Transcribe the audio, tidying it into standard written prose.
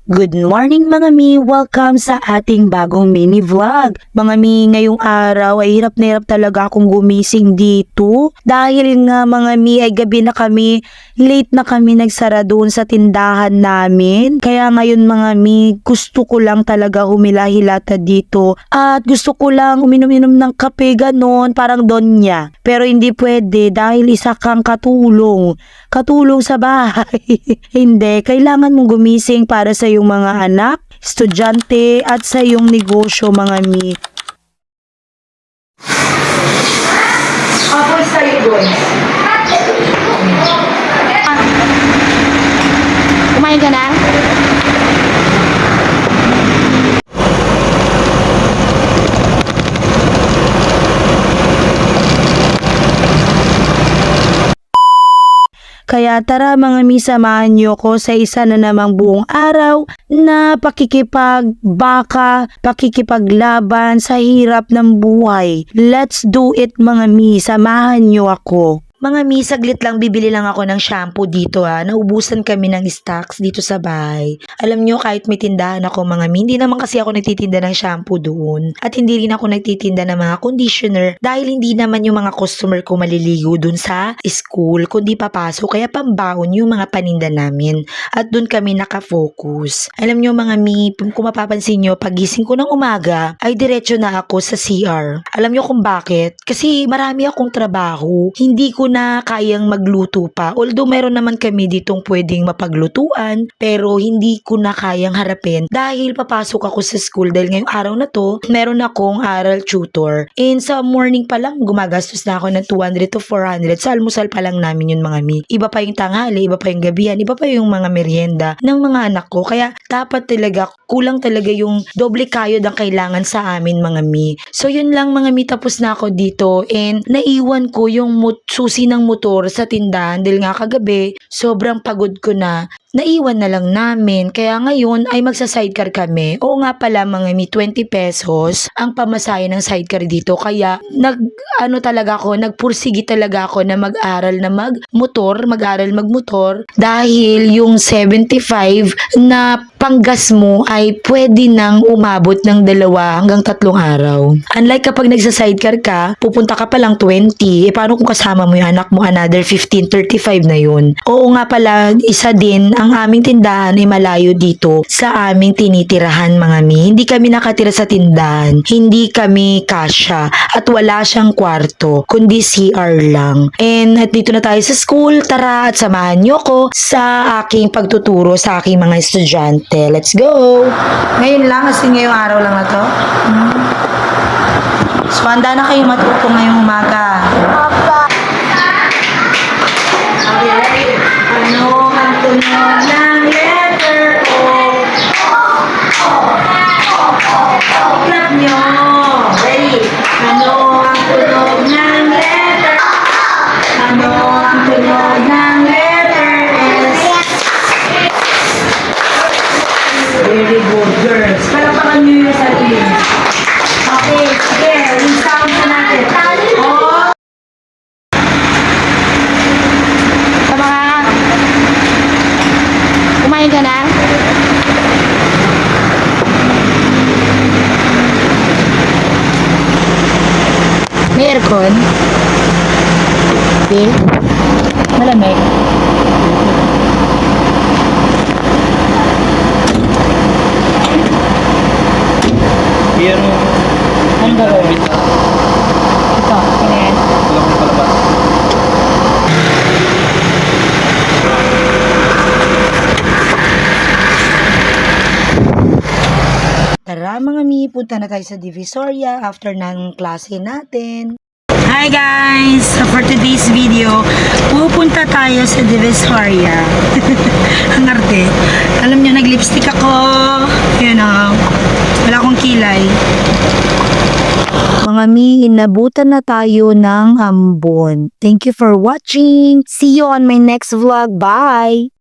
Good morning mga mi! Welcome sa ating bagong mini vlog. Mga mi, ngayong araw ay hirap na hirap talaga akong gumising dito. Dahil nga mga mi ay gabi na kami, late na kami nagsara doon sa tindahan namin. Kaya ngayon mga mi, gusto ko lang talaga humila-hilata dito. At gusto ko lang uminom-inom ng kape ganon, parang donya. Pero hindi pwede dahil isa kang katulong. Katulong sa bahay. Hindi, kailangan mong gumising para sa iyong mga anak, estudyante at sa iyong negosyo mga mi. Apoy sa'yo doon. Kumain ka na? Kaya tara mga mi, samahan niyo ko sa isa na namang buong araw na pakikipagbaka, pakikipaglaban sa hirap ng buhay. Let's do it mga mi, samahan niyo ako. Mga mi, saglit lang bibili lang ako ng shampoo dito Naubusan kami ng stocks dito sa bahay. Alam nyo, kahit may tindahan ako mga mi, hindi naman kasi ako nagtitinda ng shampoo doon. At hindi rin ako nagtitinda ng mga conditioner dahil hindi naman yung mga customer ko maliligo doon sa school kundi papasok. Kaya pambaon yung mga paninda namin. At doon kami nakafocus. Alam nyo mga mi, kung mapapansin nyo, pagising ko ng umaga ay diretso na ako sa CR. Alam nyo kung bakit? Kasi marami akong trabaho. Hindi ko na kayang magluto pa. Although meron naman kami ditong pwedeng mapaglutuan, pero hindi ko na kayang harapin dahil papasok ako sa school dahil ngayong araw na to, meron akong aral tutor. And sa morning pa lang, gumagastos na ako ng 200 to 400. Sa almusal pa lang namin yun mga mi. Iba pa yung tanghali, iba pa yung gabihan, iba pa yung mga merienda ng mga anak ko. Kaya dapat talaga, kulang talaga yung doble kayod ang kailangan sa amin mga mi. So yun lang mga mi, tapos na ako dito and naiwan ko yung susi ng motor sa tindahan dahil nga kagabi sobrang pagod ko na, naiwan na lang namin. Kaya ngayon ay magsa-sidecar kami. Oo nga pala mga mi, 20 pesos ang pamasahe ng sidecar dito. Kaya nagpursigi talaga ako na mag-aral na magmotor dahil yung 75 na panggas mo ay pwede nang umabot ng 2 hanggang 3 araw. Unlike kapag nagsa-sidecar ka, pupunta ka pa lang 20. Paano kung kasama mo yung anak mo, another 15, 35 na yun. Oo nga pala, isa din, ang aming tindahan ay malayo dito sa aming tinitirahan mga mi. Hindi kami nakatira sa tindahan, hindi kami kasya at wala siyang kwarto, kundi CR lang. And at dito na tayo sa school, tara at samahan niyo ko sa aking pagtuturo sa aking mga estudyante. Let's go! Ngayon lang, kasi ngayong araw lang na to. So, handa na kayo matuto ngayong umaga. Okay, ready? Ano ang tunog ng letter O? Clap nyo. Ready? Ano ang tunog ng letter O? Ano ang tunog ng letter S? Very good, girls. Palapakan nyo yung sarili. Okay, sige. Yung sound na natin. O. Tama ka? Kumain ka na? May aircon? Hindi. Malamig? Yan mo. Ang gawin? Ito. Ito, yan. Wala kong palabas. Tara mga mi, punta na tayo sa Divisoria after ng klase natin. Hi guys! So for today's video, pupunta tayo sa Divisoria. Ang arte. Alam nyo, nag-lipstick ako. Yun wala akong kilay. Mga mi, inabutan na tayo ng Ambon. Thank you for watching. See you on my next vlog. Bye!